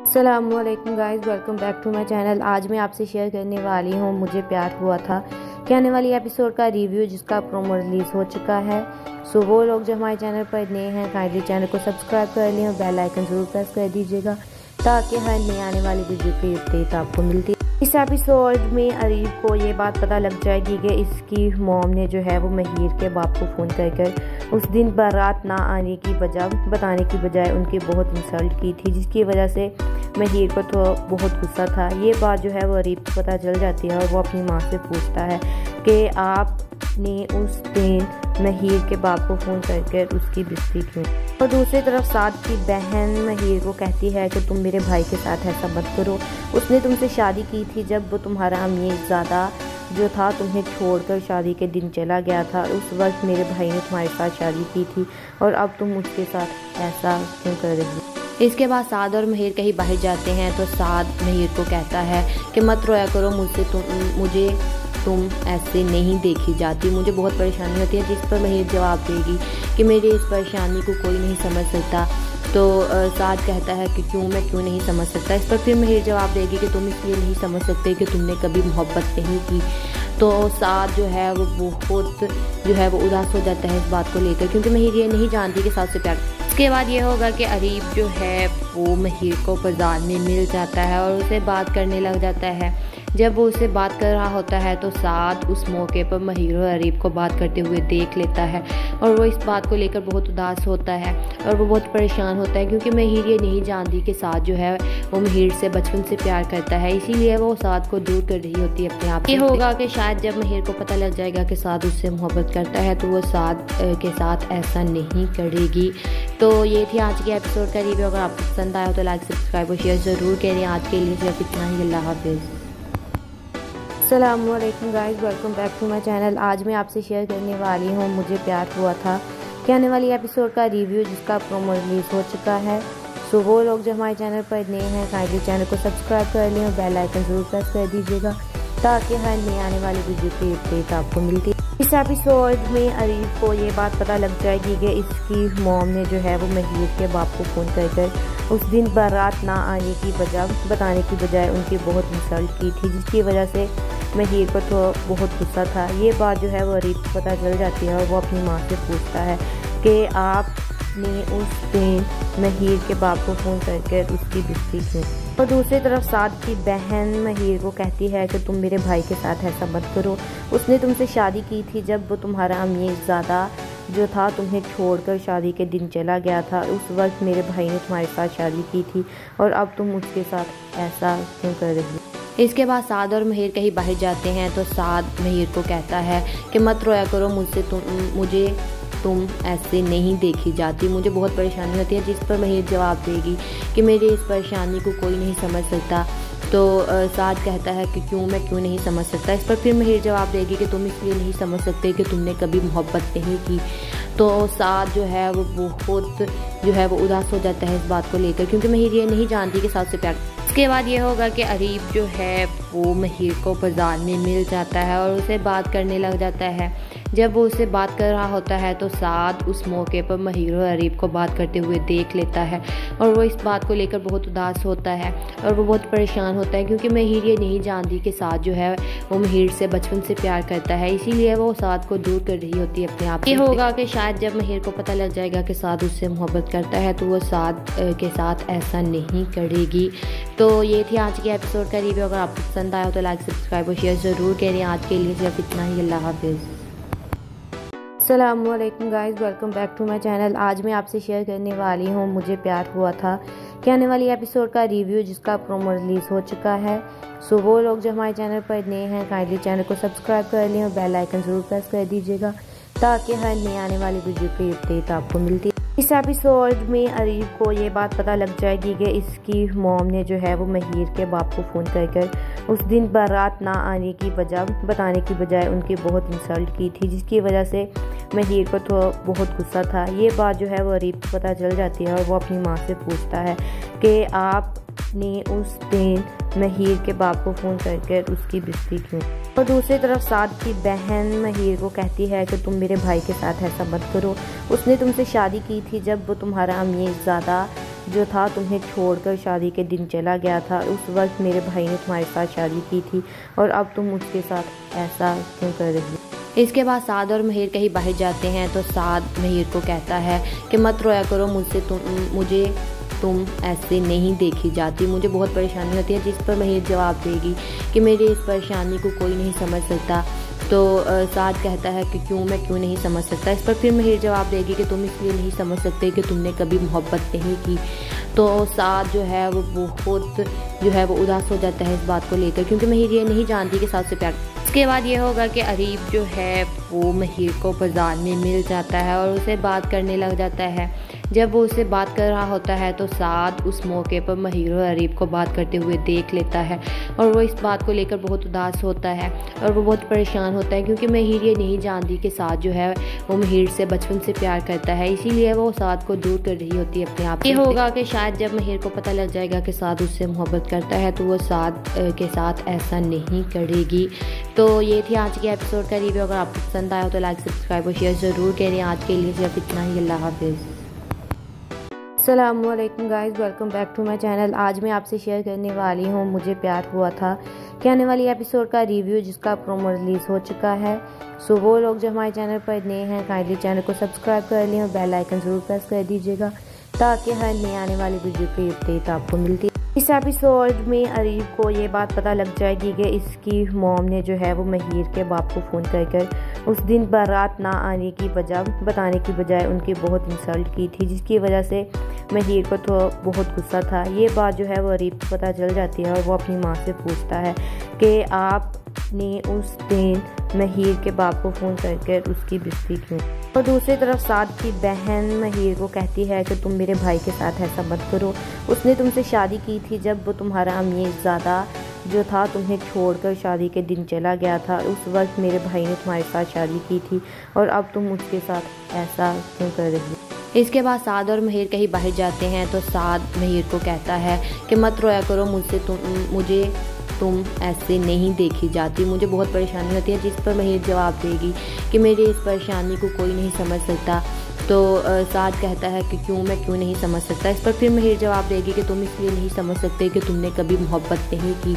अस्सलामुअलैकुम guys, welcome back to my channel. आज मैं आपसे शेयर करने वाली हूँ मुझे प्यार हुआ था के आने वाली एपिसोड का रिव्यू, जिसका प्रोमो रिलीज़ हो चुका है। सो वो लोग जो हमारे चैनल पर नए हैं, काइंडली चैनल को सब्सक्राइब कर लें और बेल आइकन ज़रूर प्रेस कर दीजिएगा ताकि हर नई आने वाली वीडियो की अपडेट आपको मिलती है। इस एपिसोड में अरीब को ये बात पता लग जाएगी कि इसकी मॉम ने जो है वो महर के बाप को फ़ोन कर उस दिन बारात ना आने की वजह बताने की बजाय उनकी बहुत इंसल्ट की थी, जिसकी वजह से महर को तो बहुत गुस्सा था। ये बात जो है वो अरीब को पता चल जाती है और वो अपनी माँ से पूछता है कि आपने उस दिन महर के बाप को फ़ोन कर उसकी बेइज्जती क्यों। और दूसरी तरफ साद की बहन महर को कहती है कि तुम मेरे भाई के साथ ऐसा मत करो, उसने तुमसे शादी की थी जब वो तुम्हारा अमीर ज़्यादा जो था तुम्हें छोड़कर शादी के दिन चला गया था। उस वक्त मेरे भाई ने तुम्हारे साथ शादी की थी और अब तुम उसके साथ ऐसा क्यों कर रही हो। इसके बाद साद और महर कहीं बाहर जाते हैं तो साद महर को कहता है कि मत रोया करो मुझसे, तुम ऐसे नहीं देखी जाती, मुझे बहुत परेशानी होती है। जिस पर महर जवाब देगी कि मेरी इस परेशानी को कोई नहीं समझ सकता। तो साद कहता है कि मैं क्यों नहीं समझ सकता। इस पर फिर महर जवाब देगी कि तुम इसलिए नहीं समझ सकते कि तुमने कभी मोहब्बत नहीं की। तो साद जो है वो बहुत जो है वो उदास हो जाता है इस बात को लेकर, क्योंकि महर ये नहीं जानती कि साद से प्यार। इसके बाद ये होगा कि अरीब जो है वो महर को बाजार में मिल जाता है और उसे बात करने लग जाता है। जब वो उससे बात कर रहा होता है तो साद उस मौके पर महर और अरीब को बात करते हुए देख लेता है और वो इस बात को लेकर बहुत उदास होता है और वो बहुत परेशान होता है, क्योंकि महर ये नहीं जानती कि साद जो है वो महर से बचपन से प्यार करता है, इसीलिए वो साद को दूर कर रही होती है अपने आप। ये होगा कि शायद जब महर को पता लग जाएगा कि साद उससे मोहब्बत करता है तो वो साद के साथ ऐसा नहीं करेगी। तो ये थी आज के एपिसोड का रिव्यू। अगर आपको पसंद आया हो तो लाइक, सब्सक्राइब और शेयर ज़रूर करें। आज के लिए सिर्फ इतना ही। अल्लाह हाफिज़। अस्सलामुअलैकुम guys, welcome back to my channel. आज मैं आपसे शेयर करने वाली हूँ मुझे प्यार हुआ था के आने वाली एपिसोड का रिव्यू, जिसका प्रोमो रिलीज़ हो चुका है। सो वो लोग जो हमारे चैनल पर नए हैं, काइंडली चैनल को सब्सक्राइब कर लें और बेल आइकन ज़रूर प्रेस कर दीजिएगा ताकि हर नई आने वाली वीडियो की अपडेट आपको मिलती है। इस एपिसोड में अरीब को ये बात पता लग जाएगी कि इसकी मॉम ने जो है वो महर के बाप को फ़ोन कर उस दिन बारात ना आने की वजह बताने की बजाय उनकी बहुत इंसल्ट की थी, जिसकी वजह से महर को तो बहुत गुस्सा था। ये बात जो है वो अरीब को पता चल जाती है और वो अपनी माँ से पूछता है कि आपने उस दिन महर के बाप को फ़ोन कर उसकी बेइज्जती क्यों। और दूसरी तरफ साद की बहन महर को कहती है कि तुम मेरे भाई के साथ ऐसा मत करो, उसने तुमसे शादी की थी जब वो तुम्हारा अमीर ज़्यादा जो था तुम्हें छोड़कर शादी के दिन चला गया था। उस वक्त मेरे भाई ने तुम्हारे साथ शादी की थी और अब तुम उसके साथ ऐसा क्यों कर रही हो। इसके बाद साद और महर कहीं बाहर जाते हैं तो साद महर को कहता है कि मत रोया करो मुझसे, तुम ऐसे नहीं देखी जाती, मुझे बहुत परेशानी होती है। जिस पर महर जवाब देगी कि मेरी इस परेशानी को कोई नहीं समझ सकता। तो साद कहता है कि मैं क्यों नहीं समझ सकता। इस पर फिर महर जवाब देगी कि तुम इसलिए नहीं समझ सकते कि तुमने कभी मोहब्बत नहीं की। तो साद जो है वो बहुत जो है वो उदास हो जाता है इस बात को लेकर, क्योंकि महर ये नहीं जानती कि साद से प्यार। इसके बाद ये होगा कि अरीब जो है वो महर को बाजार में मिल जाता है और उसे बात करने लग जाता है। जब वो उससे बात कर रहा होता है तो साद उस मौके पर महर और अरीब को बात करते हुए देख लेता है और वो इस बात को लेकर बहुत उदास होता है और वो बहुत परेशान होता है, क्योंकि महर ये नहीं जानती कि साद जो है वो महर से बचपन से प्यार करता है, इसीलिए वो साद को दूर कर रही होती है अपने आप। ये होगा कि शायद जब महर को पता लग जाएगा कि साद उससे मोहब्बत करता है तो वो साद के साथ ऐसा नहीं करेगी। तो ये थी आज के एपिसोड का रिव्यू। अगर आपको पसंद आया हो तो लाइक, सब्सक्राइब और शेयर ज़रूर करें। आज के लिए सिर्फ इतना ही। अल्लाह हाफिज़। अस्सलामुअलैकुम guys, welcome back to my channel. आज मैं आपसे शेयर करने वाली हूँ मुझे प्यार हुआ था के आने वाली एपिसोड का रिव्यू, जिसका प्रोमो रिलीज़ हो चुका है। सो वो लोग जो हमारे चैनल पर नए हैं, काइंडली चैनल को सब्सक्राइब कर लें और बेल आइकन ज़रूर प्रेस कर दीजिएगा ताकि हर नई आने वाली वीडियो की अपडेट आपको मिलती है। इस एपिसोड में अरीब को ये बात पता लग जाएगी कि इसकी मॉम ने जो है वो महर के बाप को फ़ोन कर उस दिन बारात ना आने की वजह बताने की बजाय उनकी बहुत इंसल्ट की थी, जिसकी वजह से महर को तो बहुत गुस्सा था। ये बात जो है वो अरीब को पता चल जाती है और वो अपनी माँ से पूछता है कि आपने उस दिन महर के बाप को फ़ोन कर उसकी बेइज्जती क्यों। और दूसरी तरफ साद की बहन महर को कहती है कि तुम मेरे भाई के साथ ऐसा मत करो, उसने तुमसे शादी की थी जब वो तुम्हारा अमीर ज़्यादा जो था तुम्हें छोड़कर शादी के दिन चला गया था। उस वक्त मेरे भाई ने तुम्हारे साथ शादी की थी और अब तुम उसके साथ ऐसा क्यों कर रही हो। इसके बाद साद और महिर कहीं बाहर जाते हैं तो साद महिर को कहता है कि मत रोया करो, मुझे तुम ऐसे नहीं देखी जाती, मुझे बहुत परेशानी होती है। जिस पर महिर जवाब देगी कि मेरी इस परेशानी को कोई नहीं समझ सकता। तो साद कहता है कि मैं क्यों नहीं समझ सकता। इस पर फिर महिर जवाब देगी कि तुम इसलिए नहीं समझ सकते कि तुमने कभी मोहब्बत नहीं की। तो साद जो है वो बहुत वो उदास हो जाता है इस बात को लेकर, क्योंकि महिर ये नहीं जानती कि साद से प्यार। इसके बाद ये होगा कि अरीब जो है वो महिर को बाजार में मिल जाता है और उसे बात करने लग जाता है। जब वो उससे बात कर रहा होता है तो साद उस मौके पर महिर और अरीब को बात करते हुए देख लेता है और वो इस बात को लेकर बहुत उदास होता है और वो बहुत परेशान होता है, क्योंकि महिर ये नहीं जानती कि साद जो है वो महिर से बचपन से प्यार करता है, इसीलिए वो साद को दूर कर रही होती है अपने आप से। ये होगा कि शायद जब महिर को पता लग जाएगा कि साद उससे मोहब्बत करता है तो वो साद के साथ ऐसा नहीं करेगी। तो ये थी आज के एपिसोड का रिव्यू। अगर आपको पसंद आया तो लाइक, सब्सक्राइब और शेयर ज़रूर करें। आज के लिए सिर्फ इतना ही। अल्लाह हाफिज़। अस्सलामुअलैकुम guys, welcome back to my channel. आज मैं आपसे शेयर करने वाली हूँ मुझे प्यार हुआ था कि आने वाली एपिसोड का रिव्यू, जिसका प्रोमो रिलीज़ हो चुका है। सो वो लोग जो हमारे चैनल पर नए हैं काइंडली चैनल को सब्सक्राइब कर लें और बेल आइकन ज़रूर प्रेस कर दीजिएगा ताकि हर नए आने वाली वीडियो की अपडेट आपको मिलती है। इस एपिसोड में अरीब को ये बात पता लग जाएगी कि इसकी मॉम ने जो है वो महिर के बाप को फ़ोन कर उस दिन बारात ना आने की वजह बताने की बजाय उनकी बहुत इंसल्ट की थी, जिसकी वजह से महिर को तो बहुत गुस्सा था। ये बात जो है वो अरीब को पता चल जाती है और वो अपनी माँ से पूछता है कि आपने उस दिन महिर के बाप को फ़ोन कर उसकी बेइज्जती क्यों। और दूसरी तरफ साद की बहन महिर को कहती है कि तुम मेरे भाई के साथ ऐसा मत करो, उसने तुमसे शादी की थी जब वो तुम्हारा अमीरज़ादा जो था तुम्हें छोड़कर शादी के दिन चला गया था। उस वक्त मेरे भाई ने तुम्हारे साथ शादी की थी और अब तुम उसके साथ ऐसा क्यों कर रही हो। इसके बाद साद और महिर कहीं बाहर जाते हैं तो साद महिर को कहता है कि मत रोया करो, मुझे तुम ऐसे नहीं देखी जाती, मुझे बहुत परेशानी होती है। जिस पर महिर जवाब देगी कि मेरी इस परेशानी को कोई नहीं समझ सकता। तो साद कहता है कि मैं क्यों नहीं समझ सकता। इस पर फिर महिर जवाब देगी कि तुम इसलिए नहीं समझ सकते कि तुमने कभी मोहब्बत नहीं की।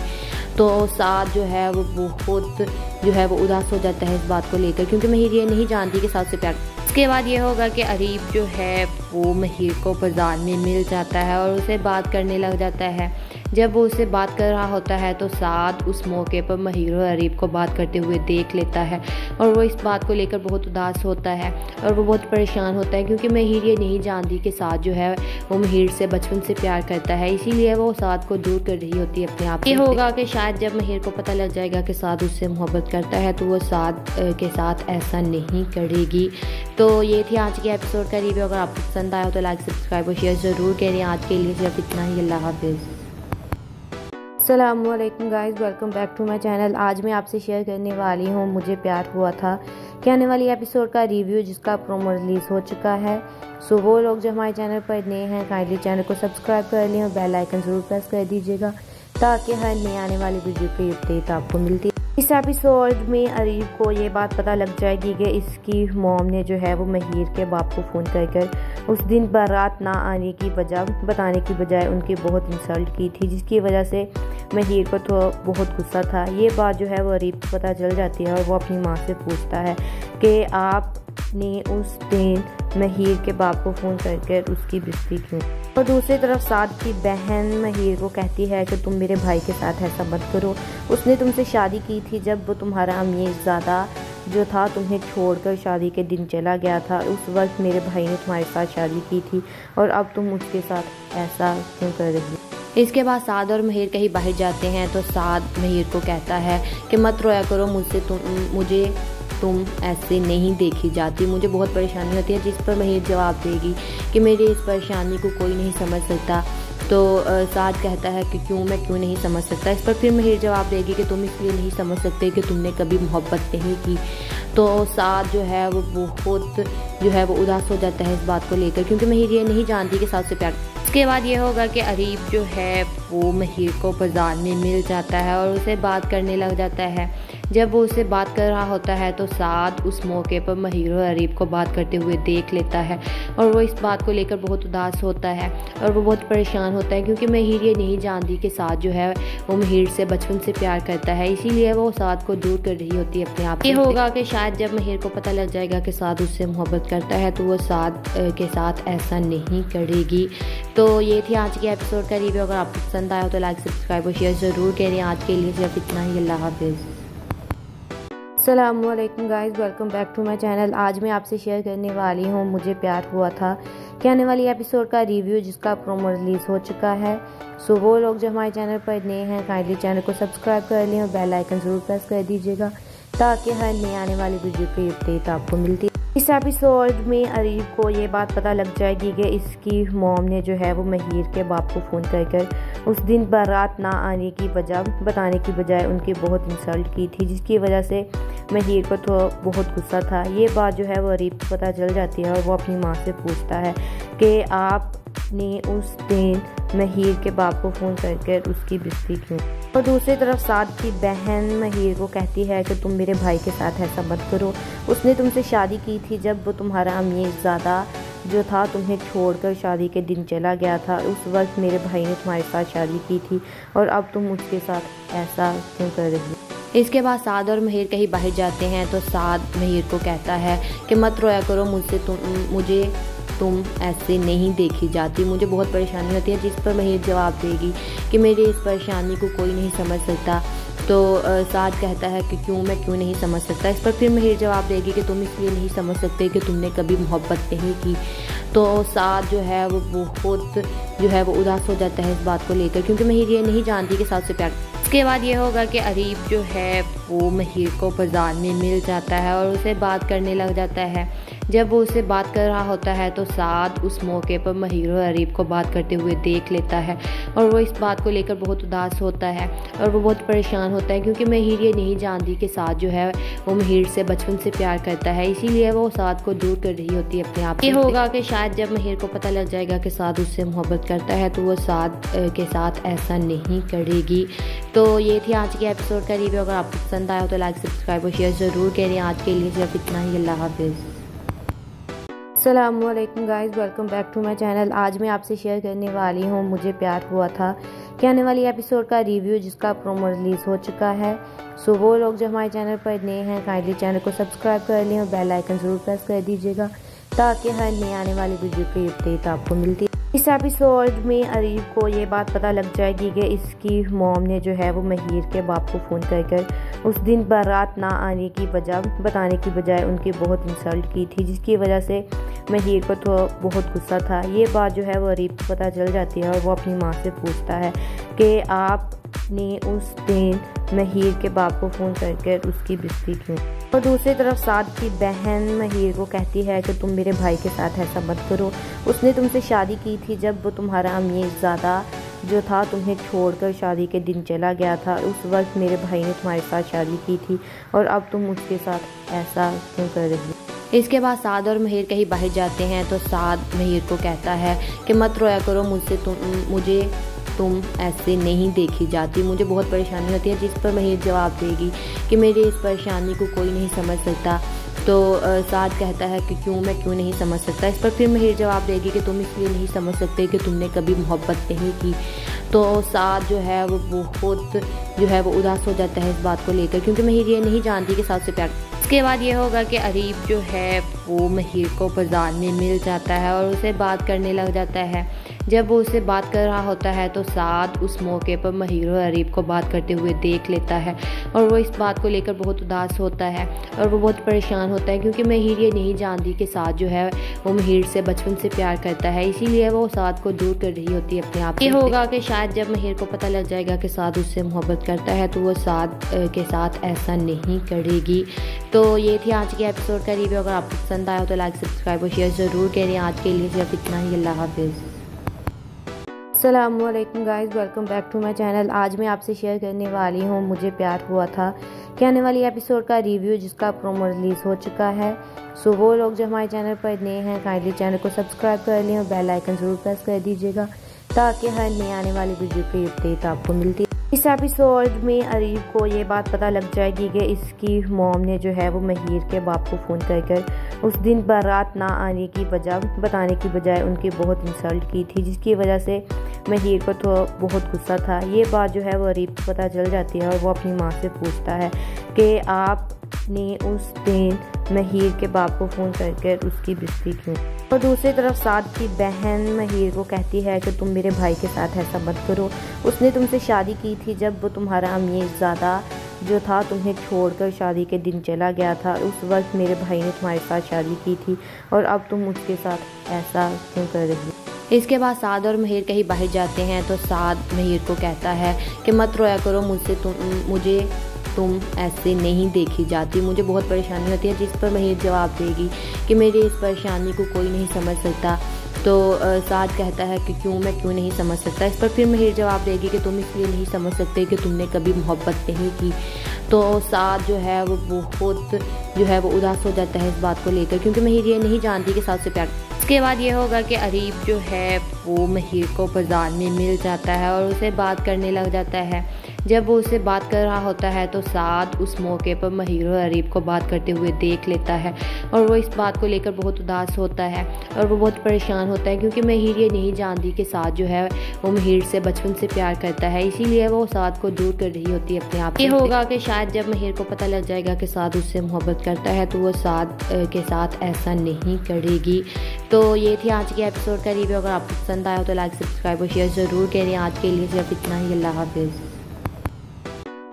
तो साद जो है वो बहुत वो उदास हो जाता है इस बात को लेकर, क्योंकि महिर ये नहीं जानती कि साद से प्यार। इसके बाद ये होगा कि अरीब जो है वो महिर को बाजार में मिल जाता है और उसे बात करने लग जाता है। जब वो उससे बात कर रहा होता है तो साद उस मौके पर महिर और अरीब को बात करते हुए देख लेता है और वो इस बात को लेकर बहुत उदास होता है और वो बहुत परेशान होता है, क्योंकि महिर ये नहीं जानती कि साद जो है वो महिर से बचपन से प्यार करता है, इसीलिए वो साद को दूर कर रही होती है अपने आप से। ये होगा कि शायद जब महिर को पता लग जाएगा कि साद उससे मोहब्बत करता है तो वो साद के साथ ऐसा नहीं करेगी। तो ये थी आज के एपिसोड का रिव्यू। अगर आपको पसंद आया तो लाइक, सब्सक्राइब और शेयर ज़रूर करें। आज के लिए सिर्फ इतना ही। अल्लाह हाफिज़। अस्सलामुअलैकुम guys, welcome back to my channel. आज मैं आपसे शेयर करने वाली हूँ मुझे प्यार हुआ था कि आने वाली एपिसोड का रिव्यू, जिसका प्रोमो रिलीज़ हो चुका है। सो वो लोग जो हमारे चैनल पर नए हैं काइंडली चैनल को सब्सक्राइब कर लें और बेल आइकन ज़रूर प्रेस कर दीजिएगा ताकि हर नए आने वाली वीडियो की अपडेट आपको मिलती है। इस एपिसोड में अरीब को ये बात पता लग जाएगी कि इसकी मॉम ने जो है वो महिर के बाप को फ़ोन कर उस दिन बारात ना आने की वजह बताने की बजाय उनकी बहुत इंसल्ट की थी, जिसकी वजह से महिर को तो बहुत गुस्सा था। ये बात जो है वो अरीब को पता चल जाती है और वो अपनी माँ से पूछता है कि आपने उस दिन महिर के बाप को फ़ोन कर उसकी बेइज्जती क्यों। और दूसरी तरफ साद की बहन महिर को कहती है कि तुम मेरे भाई के साथ ऐसा मत करो, उसने तुमसे शादी की थी जब वो तुम्हारा अमीरज़ादा जो था तुम्हें छोड़कर शादी के दिन चला गया था। उस वक्त मेरे भाई ने तुम्हारे साथ शादी की थी और अब तुम उसके साथ ऐसा क्यों कर रही हो। इसके बाद साद और महिर कहीं बाहर जाते हैं तो साद महिर को कहता है कि मत रोया करो, मुझे तुम ऐसे नहीं देखी जाती, मुझे बहुत परेशानी होती है। जिस पर महिर जवाब देगी कि मेरी इस परेशानी को कोई नहीं समझ सकता। तो साद कहता है कि मैं क्यों नहीं समझ सकता। इस पर फिर महिर जवाब देगी कि तुम इसलिए नहीं समझ सकते कि तुमने कभी मोहब्बत नहीं की। तो साद जो है वो बहुत वो उदास हो जाता है इस बात को लेकर, क्योंकि महिर ये नहीं जानती कि साद से प्यार। इसके बाद ये होगा कि अरीब जो है वो महिर को बाजार में मिल जाता है और उसे बात करने लग जाता है। जब वो उससे बात कर रहा होता है तो साद उस मौके पर महीर और अरीब को बात करते हुए देख लेता है और वो इस बात को लेकर बहुत उदास होता है और वो बहुत परेशान होता है, क्योंकि महीर ये नहीं जानती कि साद जो है वो महीर से बचपन से प्यार करता है, इसीलिए वो साद को दूर कर रही होती है अपने आप से। ये होगा कि शायद जब महीर को पता लग जाएगा कि साद उससे मोहब्बत करता है तो वो साद के साथ ऐसा नहीं करेगी। तो ये थी आज के एपिसोड का रिव्यू। अगर आपको पसंद आया तो लाइक, सब्सक्राइब और शेयर ज़रूर करें। आज के लिए सिर्फ इतना ही। अल्लाह हाफिज़। अस्सलामुअलैकुम guys, welcome back to my channel. आज मैं आपसे शेयर करने वाली हूँ मुझे प्यार हुआ था कि आने वाली एपिसोड का रिव्यू, जिसका प्रोमो रिलीज़ हो चुका है। सो वो लोग जो हमारे चैनल पर नए हैं काइंडली चैनल को सब्सक्राइब कर लें और बेल आइकन ज़रूर प्रेस कर दीजिएगा ताकि हर नई आने वाली वीडियो की अपडेट आपको मिलती है। इस एपिसोड में अरीब को ये बात पता लग जाएगी कि इसकी मॉम ने जो है वो महीर के बाप को फ़ोन कर उस दिन बारात ना आने की वजह बताने की बजाय उनकी बहुत इंसल्ट की थी, जिसकी वजह से महीर को तो बहुत गुस्सा था। ये बात जो है वो अरीब को पता चल जाती है और वो अपनी माँ से पूछता है कि आपने उस दिन महीर के बाप को फ़ोन कर उसकी बेइज्जती क्यों। और दूसरी तरफ साद की बहन महीर को कहती है कि तुम मेरे भाई के साथ ऐसा मत करो, उसने तुमसे शादी की थी जब वो तुम्हारा अमीरज़ादा जो था तुम्हें छोड़कर शादी के दिन चला गया था। उस वक्त मेरे भाई ने तुम्हारे साथ शादी की थी और अब तुम उसके साथ ऐसा क्यों कर रही हो। इसके बाद साद और महीर कहीं बाहर जाते हैं तो साद महीर को कहता है कि मत रोया करो मुझसे, तुम ऐसे नहीं देखी जाती, मुझे बहुत परेशानी होती है। जिस पर महीर जवाब देगी कि मेरी इस परेशानी को कोई नहीं समझ सकता। तो साद कहता है कि मैं क्यों नहीं समझ सकता। इस पर फिर महीर जवाब देगी कि तुम इसलिए नहीं समझ सकते कि तुमने कभी मोहब्बत नहीं की। तो साद जो है वो बहुत जो है वो उदास हो जाता है इस बात को लेकर, क्योंकि महीर ये नहीं जानती कि साद से प्यार। इसके बाद ये होगा कि अरीब जो है वो महीर को बाजार में मिल जाता है और उसे बात करने लग जाता है। जब वो उससे बात कर रहा होता है तो साद उस मौके पर महीर और अरीब को बात करते हुए देख लेता है और वो इस बात को लेकर बहुत उदास होता है और वो बहुत परेशान होता है, क्योंकि महीर ये नहीं जानती कि साद जो है वो महीर से बचपन से प्यार करता है, इसीलिए वो साद को दूर कर रही होती है अपने आप से। ये होगा कि शायद जब महीर को पता लग जाएगा कि साद उससे मोहब्बत करता है तो वो साद के साथ ऐसा नहीं करेगी। तो ये थी आज के एपिसोड का रिव्यू। अगर आपको पसंद आया तो लाइक, सब्सक्राइब और शेयर ज़रूर करें। आज के लिए सिर्फ इतना ही। अल्लाह हाफिज़। अस्सलामुअलैकुम guys, welcome back to my channel. आज मैं आपसे शेयर करने वाली हूँ मुझे प्यार हुआ था कि आने वाली एपिसोड का रिव्यू, जिसका प्रोमो रिलीज़ हो चुका है। सो वो लोग जो हमारे चैनल पर नए हैं काइंडली चैनल को सब्सक्राइब कर लें और बेल आइकन ज़रूर प्रेस कर दीजिएगा ताकि हर नई आने वाली वीडियो की अपडेट आपको मिलती है। इस एपिसोड में अरीब को ये बात पता लग जाएगी कि इसकी मॉम ने जो है वो महीर के बाप को फ़ोन कर उस दिन बारात ना आने की वजह बताने की बजाय उनकी बहुत इंसल्ट की थी, जिसकी वजह से महीर को तो बहुत गुस्सा था। ये बात जो है वो अरीब को पता चल जाती है और वो अपनी माँ से पूछता है कि आपने उस दिन महीर के बाप को फ़ोन कर उसकी बेइज्जती क्यों। और दूसरी तरफ साद की बहन महीर को कहती है कि तुम मेरे भाई के साथ ऐसा मत करो, उसने तुमसे शादी की थी जब वो तुम्हारा अमीरज़ादा जो था तुम्हें छोड़कर शादी के दिन चला गया था। उस वक्त मेरे भाई ने तुम्हारे साथ शादी की थी और अब तुम उसके साथ ऐसा क्यों कर रही हो। इसके बाद साद और महीर कहीं बाहर जाते हैं तो साद महीर को कहता है कि मत रोया करो मुझसे, तुम ऐसे नहीं देखी जाती, मुझे बहुत परेशानी होती है। जिस पर महीर जवाब देगी कि मेरी इस परेशानी को कोई नहीं समझ सकता। तो साद कहता है कि मैं क्यों नहीं समझ सकता। इस पर फिर महीर जवाब देगी कि तुम इसलिए नहीं समझ सकते कि तुमने कभी मोहब्बत नहीं की। तो साद जो है वो बहुत जो है वो उदास हो जाता है इस बात को लेकर, क्योंकि महीर ये नहीं जानती कि साद से प्यार। इसके बाद ये होगा कि अरीब जो है वो महीर को बाजार में मिल जाता है और उसे बात करने लग जाता है। जब वो उससे बात कर रहा होता है तो साद उस मौके पर महीर और अरीब को बात करते हुए देख लेता है और वो इस बात को लेकर बहुत उदास होता है और वो बहुत परेशान होता है, क्योंकि महीर ये नहीं जानती कि साद जो है वो महीर से बचपन से प्यार करता है, इसीलिए वो साद को दूर कर रही होती है अपने आप से। ये होगा कि शायद जब महीर को पता लग जाएगा कि साद उससे मोहब्बत करता है तो वो साद के साथ ऐसा नहीं करेगी। तो ये थी आज के एपिसोड का रिव्यू। अगर आपको पसंद आया तो लाइक, सब्सक्राइब और शेयर ज़रूर करें। आज के लिए सिर्फ इतना ही। अल्लाह हाफिज़। अस्सलामुअलैकुम guys, welcome back to my channel. आज मैं आपसे शेयर करने वाली हूँ मुझे प्यार हुआ था कि आने वाली एपिसोड का रिव्यू, जिसका प्रोमो रिलीज़ हो चुका है। सो वो लोग जो हमारे चैनल पर नए हैं काइंडली चैनल को सब्सक्राइब कर लें और बेल आइकन ज़रूर प्रेस कर दीजिएगा ताकि हर नई आने वाली वीडियो की अपडेट आपको मिलती है। इस एपिसोड में अरीब को ये बात पता लग जाएगी कि इसकी मॉम ने जो है वो महर के बाप को फ़ोन कर उस दिन बारात ना आने की वजह बताने की बजाय उनकी बहुत इंसल्ट की थी, जिसकी वजह से महर को तो बहुत गुस्सा था। ये बात जो है वो अरीब को पता चल जाती है और वो अपनी माँ से पूछता है कि आपने उस दिन महर के बाप को फ़ोन कर उसकी बेइज्जती क्यों। और दूसरी तरफ साद की बहन महर को कहती है कि तुम मेरे भाई के साथ ऐसा मत करो, उसने तुमसे शादी की थी जब वो तुम्हारा अमीरज़ादा जो था तुम्हें छोड़कर शादी के दिन चला गया था। उस वक्त मेरे भाई ने तुम्हारे साथ शादी की थी और अब तुम उसके साथ ऐसा क्यों कर रही हो। इसके बाद साद और महर कहीं बाहर जाते हैं तो साद महर को कहता है कि मत रोया करो मुझसे, तुम ऐसे नहीं देखी जाती, मुझे बहुत परेशानी होती है। जिस पर महर जवाब देगी कि मेरी इस परेशानी को कोई नहीं समझ सकता। तो साद कहता है कि मैं क्यों नहीं समझ सकता। इस पर फिर महर जवाब देगी कि तुम इसलिए नहीं समझ सकते कि तुमने कभी मोहब्बत नहीं की। तो साद जो है वो बहुत उदास हो जाता है इस बात को लेकर, क्योंकि महर ये नहीं जानती कि साद से प्यार। इसके बाद ये होगा कि अरीब जो है वो महर को बाजार में मिल जाता है और उसे बात करने लग जाता है। जब वो उससे बात कर रहा होता है तो साद उस मौके पर महर और अरीब को बात करते हुए देख लेता है और वो इस बात को लेकर बहुत उदास होता है और वो बहुत परेशान होता है, क्योंकि महर ये नहीं जानती कि साद जो है वो महर से बचपन से प्यार करता है, इसीलिए वो साद को दूर कर रही होती है अपने आप से। ये होगा कि शायद जब महर को पता लग जाएगा कि साद उससे मोहब्बत करता है तो वो साद के साथ ऐसा नहीं करेगी। तो ये थी आज के एपिसोड का रिव्यू। अगर आपको पसंद आया हो तो लाइक, सब्सक्राइब और शेयर ज़रूर करें। आज के लिए सिर्फ इतना ही। अल्लाह हाफिज़।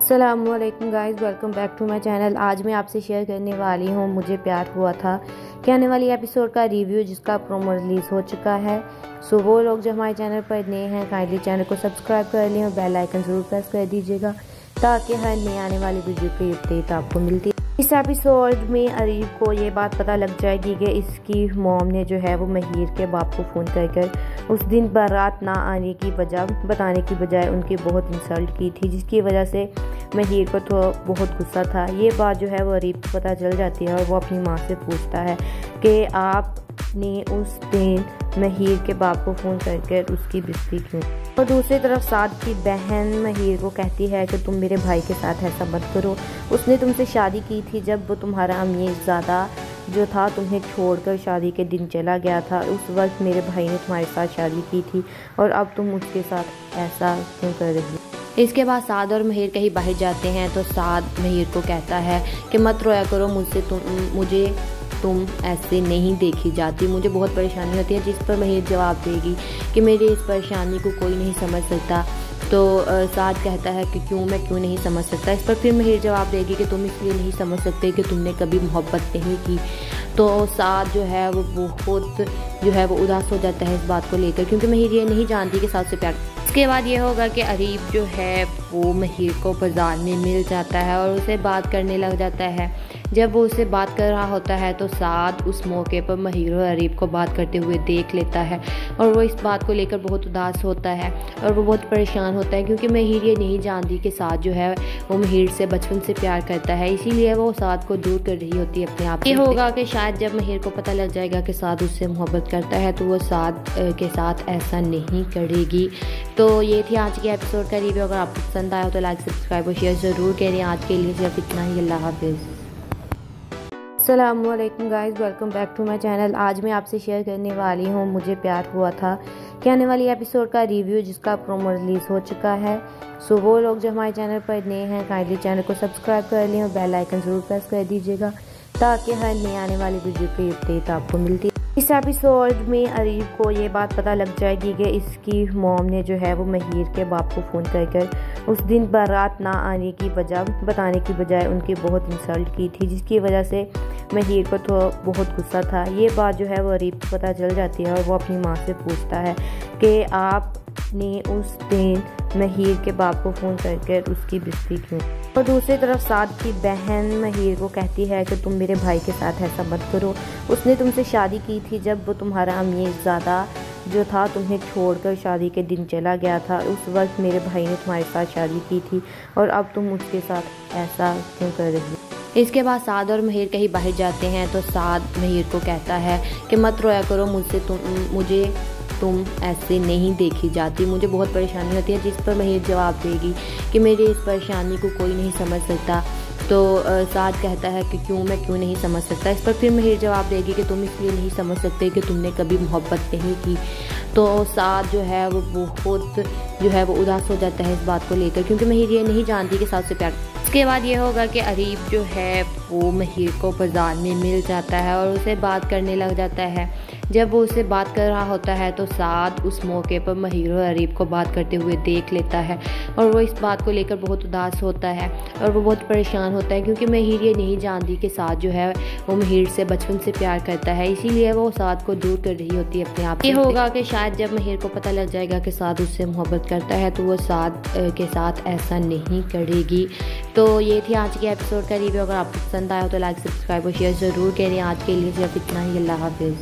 अस्सलामुअलैकुम guys, welcome back to my channel. आज मैं आपसे शेयर करने वाली हूँ मुझे प्यार हुआ था कि आने वाली एपिसोड का रिव्यू, जिसका प्रोमो रिलीज़ हो चुका है। सो वो लोग जो हमारे चैनल पर नए हैं काइंडली चैनल को सब्सक्राइब कर लें और बेल आइकन ज़रूर प्रेस कर दीजिएगा ताकि हर नई आने वाली वीडियो की अपडेट आपको मिलती है। इस एपिसोड में अरीब को ये बात पता लग जाएगी कि इसकी मॉम ने जो है वो महर के बाप को फ़ोन कर उस दिन बारात ना आने की वजह बताने की बजाय उनकी बहुत इंसल्ट की थी, जिसकी वजह से महर को तो बहुत गुस्सा था। ये बात जो है वो अरीब को पता चल जाती है और वो अपनी माँ से पूछता है कि आपने उस दिन महर के बाप को फ़ोन कर उसकी बेइज्जती क्यों। और दूसरी तरफ साद की बहन महर को कहती है कि तुम मेरे भाई के साथ ऐसा मत करो, उसने तुमसे शादी की थी जब वो तुम्हारा अमीरज़ादा जो था तुम्हें छोड़कर शादी के दिन चला गया था। उस वक्त मेरे भाई ने तुम्हारे साथ शादी की थी और अब तुम उसके साथ ऐसा क्यों कर रही हो। इसके बाद साद और महर कहीं बाहर जाते हैं तो साद महर को कहता है कि मत रोया करो मुझसे, तुम ऐसे नहीं देखी जाती, मुझे बहुत परेशानी होती है। जिस पर महर जवाब देगी कि मेरी इस परेशानी को कोई नहीं समझ सकता। तो साद कहता है कि मैं क्यों नहीं समझ सकता। इस पर फिर महर जवाब देगी कि तुम इसलिए नहीं समझ सकते कि तुमने कभी मोहब्बत नहीं की। तो साद जो है वो बहुत उदास हो जाता है इस बात को लेकर, क्योंकि महर ये नहीं जानती कि साद से प्यार। इसके बाद ये होगा कि अरीब जो है वो महर को बाजार में मिल जाता है और उसे बात करने लग जाता है। जब वो उससे बात कर रहा होता है तो साद उस मौके पर महर और अरीब को बात करते हुए देख लेता है और वो इस बात को लेकर बहुत उदास होता है और वो बहुत परेशान होता है, क्योंकि महर ये नहीं जानती कि साद जो है वो महर से बचपन से प्यार करता है, इसीलिए वो साद को दूर कर रही होती है अपने आप से। ये होगा कि शायद जब महर को पता लग जाएगा कि साद उससे मोहब्बत करता है तो वो साद के साथ ऐसा नहीं करेगी। तो ये थी आज के एपिसोड का रिव्यू। अगर आपको पसंद आया हो तो लाइक, सब्सक्राइब और शेयर ज़रूर करें। आज के लिए सिर्फ इतना ही। अल्लाह हाफिज़। अस्सलामुअलैकुम guys, welcome back to my channel. आज मैं आपसे शेयर करने वाली हूँ मुझे प्यार हुआ था कि आने वाली एपिसोड का रिव्यू, जिसका प्रोमो रिलीज़ हो चुका है। सो वो लोग जो हमारे चैनल पर नए हैं काइंडली चैनल को सब्सक्राइब कर लें और बेल आइकन ज़रूर प्रेस कर दीजिएगा ताकि हर नई आने वाली वीडियो की अपडेट आपको मिलती है। इस एपिसोड में अरीब को ये बात पता लग जाएगी कि इसकी मॉम ने जो है वो महर के बाप को फ़ोन कर उस दिन बारात ना आने की वजह बताने की बजाय उनकी बहुत इंसल्ट की थी, जिसकी वजह से महर को तो बहुत गुस्सा था। ये बात जो है वो अरीब को पता चल जाती है और वो अपनी माँ से पूछता है कि आपने उस दिन महर के बाप को फ़ोन कर उसकी बेइज्जती क्यों। और दूसरी तरफ साद की बहन महर को कहती है कि तुम मेरे भाई के साथ ऐसा मत करो, उसने तुमसे शादी की थी जब वो तुम्हारा अमीरज़ादा जो था तुम्हें छोड़कर शादी के दिन चला गया था। उस वक्त मेरे भाई ने तुम्हारे साथ शादी की थी और अब तुम उसके साथ ऐसा क्यों कर रही हो। इसके बाद साद और महर कहीं बाहर जाते हैं तो साद महर को कहता है कि मत रोया करो मुझसे, तुम ऐसे नहीं देखी जाती, मुझे बहुत परेशानी होती है। जिस पर महिर जवाब देगी कि मेरी इस परेशानी को कोई नहीं समझ सकता। तो साद कहता है कि क्यों नहीं समझ सकता। इस पर फिर महिर जवाब देगी कि तुम इसलिए नहीं समझ सकते कि तुमने कभी मोहब्बत नहीं की। तो साद जो है वो बहुत उदास हो जाता है इस बात को लेकर, क्योंकि महिर ये नहीं जानती कि साद से प्यार। इसके बाद ये होगा कि अरीब जो है वो महिर को बाजार में मिल जाता है और उसे बात करने लग जाता है। जब वो उससे बात कर रहा होता है तो साद उस मौके पर महिर और अरीब को बात करते हुए देख लेता है और वो इस बात को लेकर बहुत उदास होता है और वो बहुत परेशान होता है, क्योंकि महिर ये नहीं जानती कि साद जो है वो महिर से बचपन से प्यार करता है, इसीलिए वो साद को दूर कर रही होती है अपने आप से। ये होगा कि शायद जब महिर को पता लग जाएगा कि साद उससे मोहब्बत करता है तो वो साद के साथ ऐसा नहीं करेगी। तो ये थी आज के एपिसोड का रिव्यू। अगर आपको पसंद आया तो लाइक, सब्सक्राइब और शेयर ज़रूर करें। आज के लिए सिर्फ इतना ही। अल्लाह हाफिज़।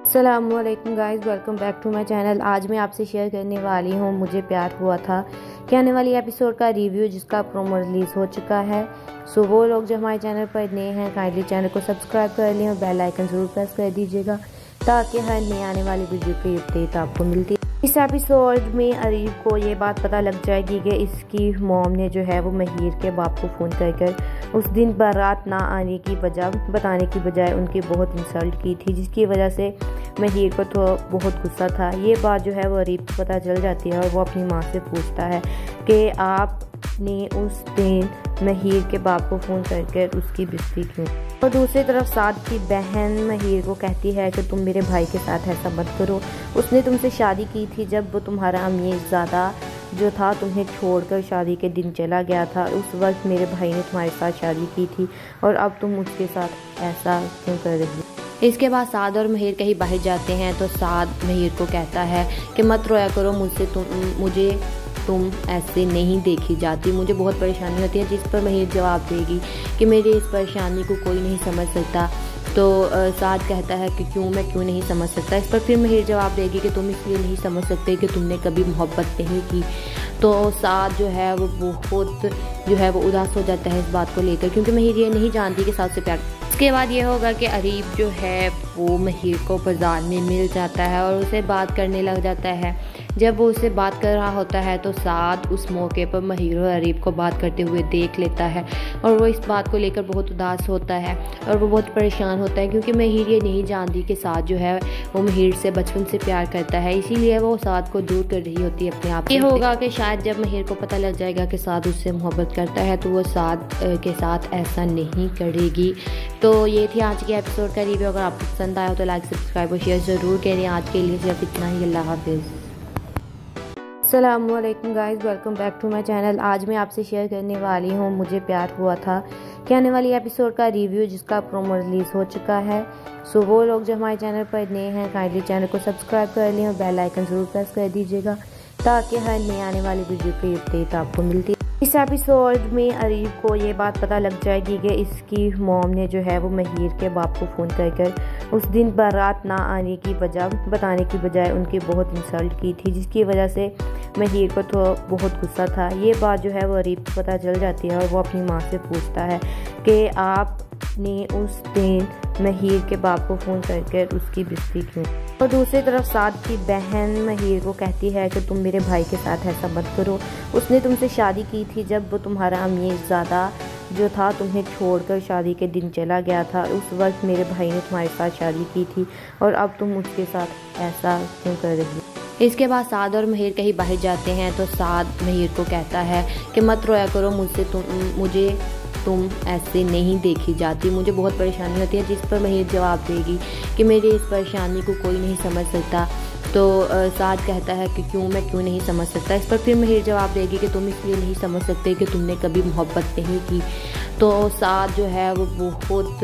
अस्सलामुअलैकुम guys, welcome back to my channel. आज मैं आपसे शेयर करने वाली हूँ मुझे प्यार हुआ था कि आने वाली एपिसोड का रिव्यू, जिसका प्रोमो रिलीज़ हो चुका है। सो वो लोग जो हमारे चैनल पर नए हैं काइंडली चैनल को सब्सक्राइब कर लें और बेल आइकन ज़रूर प्रेस कर दीजिएगा ताकि हर नई आने वाली वीडियो की अपडेट आपको मिलती है। इस एपिसोड में अरीब को ये बात पता लग जाएगी कि इसकी मॉम ने जो है वो महिर के बाप को फ़ोन कर उस दिन बारात ना आने की वजह बताने की बजाय उनकी बहुत इंसल्ट की थी, जिसकी वजह से महिर को तो बहुत गुस्सा था। ये बात जो है वो अरीब को पता चल जाती है और वो अपनी माँ से पूछता है कि आपने उस दिन महिर के बाप को फ़ोन कर उसकी बेइज्जती क्यों। और दूसरी तरफ साद की बहन महिर को कहती है कि तुम मेरे भाई के साथ ऐसा मत करो, उसने तुमसे शादी की थी जब वो तुम्हारा अमीरज़ादा जो था तुम्हें छोड़कर शादी के दिन चला गया था। उस वक्त मेरे भाई ने तुम्हारे साथ शादी की थी और अब तुम उसके साथ ऐसा क्यों कर रही हो। इसके बाद साद और महिर कहीं बाहर जाते हैं तो साद महिर को कहता है कि मत रोया करो, मुझे तुम ऐसे नहीं देखी जाती, मुझे बहुत परेशानी होती है। जिस पर महिर जवाब देगी कि मेरी इस परेशानी को कोई नहीं समझ सकता। तो साद कहता है कि क्यों नहीं समझ सकता। इस पर फिर महिर जवाब देगी कि तुम इसलिए नहीं समझ सकते कि तुमने कभी मोहब्बत नहीं की। तो साद जो है वो बहुत उदास हो जाता है इस बात को लेकर, क्योंकि महिर ये नहीं जानती कि साद से प्यार। इसके बाद ये होगा कि अरीब जो है वो महिर को बाजार में मिल जाता है और उसे बात करने लग जाता है। जब वो उससे बात कर रहा होता है तो साद उस मौके पर महिर और अरीब को बात करते हुए देख लेता है और वो इस बात को लेकर बहुत उदास होता है और वो बहुत परेशान होता है, क्योंकि महिर ये नहीं जानती कि साद जो है वो महिर से बचपन से प्यार करता है, इसीलिए वो साद को दूर कर रही होती है अपने आप से। ये होगा कि शायद जब महिर को पता लग जाएगा कि साद उससे मोहब्बत करता है तो वो साद के साथ ऐसा नहीं करेगी। तो ये थी आज के एपिसोड का रिव्यू। अगर आपको पसंद आया तो लाइक, सब्सक्राइब और शेयर ज़रूर करें। आज के लिए सिर्फ इतना ही। अल्लाह हाफिज़। अस्सलामुअलैकुम guys, welcome back to my channel. आज मैं आपसे शेयर करने वाली हूँ मुझे प्यार हुआ था कि आने वाली एपिसोड का रिव्यू, जिसका प्रोमो रिलीज़ हो चुका है। सो वो लोग जो हमारे चैनल पर नए हैं काइंडली चैनल को सब्सक्राइब कर लें और बेल आइकन ज़रूर प्रेस कर दीजिएगा ताकि हर नई आने वाली वीडियो की अपडेट आपको मिलती है। इस एपिसोड में अरीब को ये बात पता लग जाएगी कि इसकी मॉम ने जो है वो महिर के बाप को फ़ोन कर उस दिन बारात ना आने की वजह बताने की बजाय उनकी बहुत इंसल्ट की थी, जिसकी वजह से महिर को तो बहुत गुस्सा था। ये बात जो है वो अरीब को पता चल जाती है और वो अपनी माँ से पूछता है कि आपने उस दिन महिर के बाप को फ़ोन कर उसकी बेइज्जती क्यों। और दूसरी तरफ साद की बहन महिर को कहती है कि तुम मेरे भाई के साथ ऐसा मत करो, उसने तुमसे शादी की थी जब वो तुम्हारा अमीरज़ादा जो था तुम्हें छोड़कर शादी के दिन चला गया था। उस वक्त मेरे भाई ने तुम्हारे साथ शादी की थी और अब तुम उसके साथ ऐसा क्यों कर रही हो। इसके बाद साद और महिर कहीं बाहर जाते हैं तो साद महिर को कहता है कि मत रोया करो, तुम ऐसे नहीं देखी जाती, मुझे बहुत परेशानी होती है। जिस पर महिर जवाब देगी कि मेरी इस परेशानी को कोई नहीं समझ सकता। तो साद कहता है कि क्यों नहीं समझ सकता। इस पर फिर महिर जवाब देगी कि तुम इसलिए नहीं समझ सकते कि तुमने कभी मोहब्बत नहीं की। तो साद जो है वो बहुत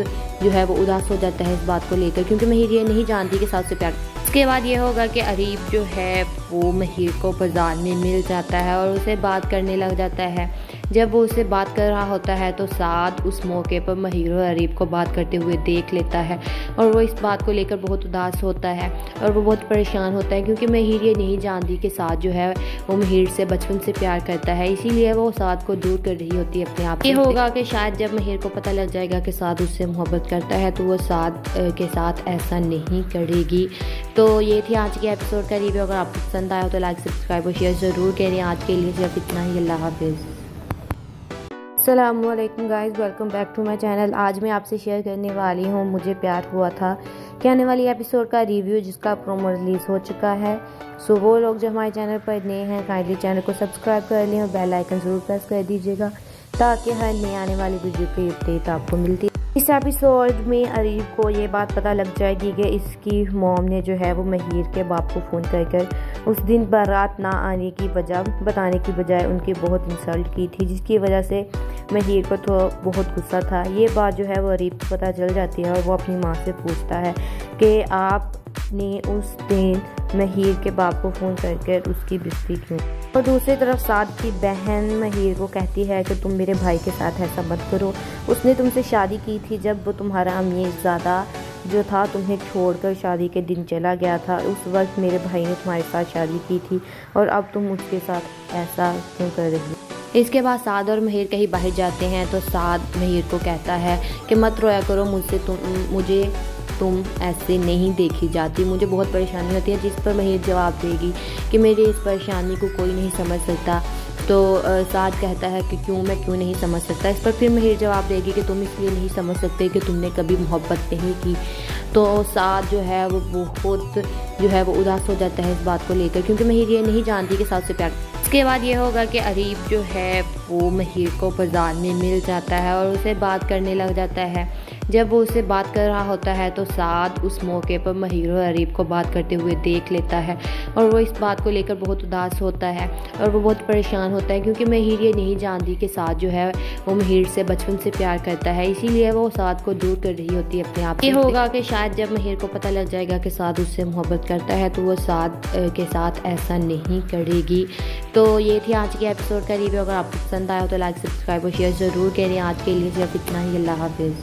उदास हो जाता है इस बात को लेकर, क्योंकि महिर ये नहीं जानती कि साद से प्यार। इसके बाद ये होगा कि अरीब जो है वो महीर को बाजार में मिल जाता है और उसे बात करने लग जाता है। जब वो उससे बात कर रहा होता है तो साद उस मौके पर महीर और अरीब को बात करते हुए देख लेता है और वो इस बात को लेकर बहुत उदास होता है और वो बहुत परेशान होता है, क्योंकि महीर ये नहीं जानती कि साद जो है वो महीर से बचपन से प्यार करता है, इसीलिए वो साद को दूर कर रही होती है अपने आप। ये होगा कि शायद जब महीर को पता लग जाएगा कि साद उससे मोहब्बत करता है तो वो साद के साथ ऐसा नहीं करेगी। तो ये थी आज के एपिसोड का रिव्यू। अगर आपको पसंद आया तो लाइक, सब्सक्राइब और शेयर ज़रूर करें। आज के लिए सिर्फ इतना ही। अल्लाह हाफिज़। अस्सलामुअलैकुम guys, welcome back to my channel. आज मैं आपसे शेयर करने वाली हूँ मुझे प्यार हुआ था कि आने वाली एपिसोड का रिव्यू, जिसका प्रोमो रिलीज़ हो चुका है। सो वो लोग जो हमारे चैनल पर नए हैं काइंडली चैनल को सब्सक्राइब कर लें और बेल आइकन ज़रूर प्रेस कर दीजिएगा ताकि हर नई आने वाली वीडियो की अपडेट आपको मिलती है। इस एपिसोड में अरीब को ये बात पता लग जाएगी कि इसकी मॉम ने जो है वो महीर के बाप को फ़ोन कर उस दिन बारात ना आने की वजह बताने की बजाय उनकी बहुत इंसल्ट की थी, जिसकी वजह से महीर को तो बहुत गुस्सा था। ये बात जो है वो अरीब को पता चल जाती है और वो अपनी माँ से पूछता है कि आपने उस दिन महीर के बाप को फ़ोन कर उसकी बेइज्जती क्यों। और दूसरी तरफ साद की बहन महीर को कहती है कि तुम मेरे भाई के साथ ऐसा मत करो, उसने तुमसे शादी की थी जब वो तुम्हारा अमीरज़ादा जो था तुम्हें छोड़कर शादी के दिन चला गया था। उस वक्त मेरे भाई ने तुम्हारे साथ शादी की थी और अब तुम उसके साथ ऐसा क्यों कर रही हो। इसके बाद साद और महीर कहीं बाहर जाते हैं तो साद महीर को कहता है कि मत रोया करो मुझसे, तुम ऐसे नहीं देखी जाती, मुझे बहुत परेशानी होती है। जिस पर महीर जवाब देगी कि मेरी इस परेशानी को कोई नहीं समझ सकता। तो साद कहता है कि मैं क्यों नहीं समझ सकता। इस पर फिर महीर जवाब देगी कि तुम इसलिए नहीं समझ सकते कि तुमने कभी मोहब्बत नहीं की। तो साद जो है वो बहुत वो उदास हो जाता है इस बात को लेकर, क्योंकि महीर ये नहीं जानती कि साद से प्यार। इसके बाद ये होगा कि अरीब जो है वो महीर को बाजार में मिल जाता है और उसे बात करने लग जाता है। जब वो उससे बात कर रहा होता है तो साद उस मौके पर महीर और अरीब को बात करते हुए देख लेता है और वो इस बात को लेकर बहुत उदास होता है और वो बहुत परेशान होता है, क्योंकि महीर ये नहीं जानती कि साद जो है वो महीर से बचपन से प्यार करता है, इसीलिए वो साद को दूर कर रही होती है अपने आप। ये होगा कि शायद जब महीर को पता लग जाएगा कि साद उससे मोहब्बत करता है तो वो साद के साथ ऐसा नहीं करेगी। तो ये थी आज के एपिसोड का रिव्यू। अगर आपको पसंद आया तो लाइक, सब्सक्राइब और शेयर ज़रूर करें। आज के लिए सिर्फ इतना ही। अल्लाह हाफिज़।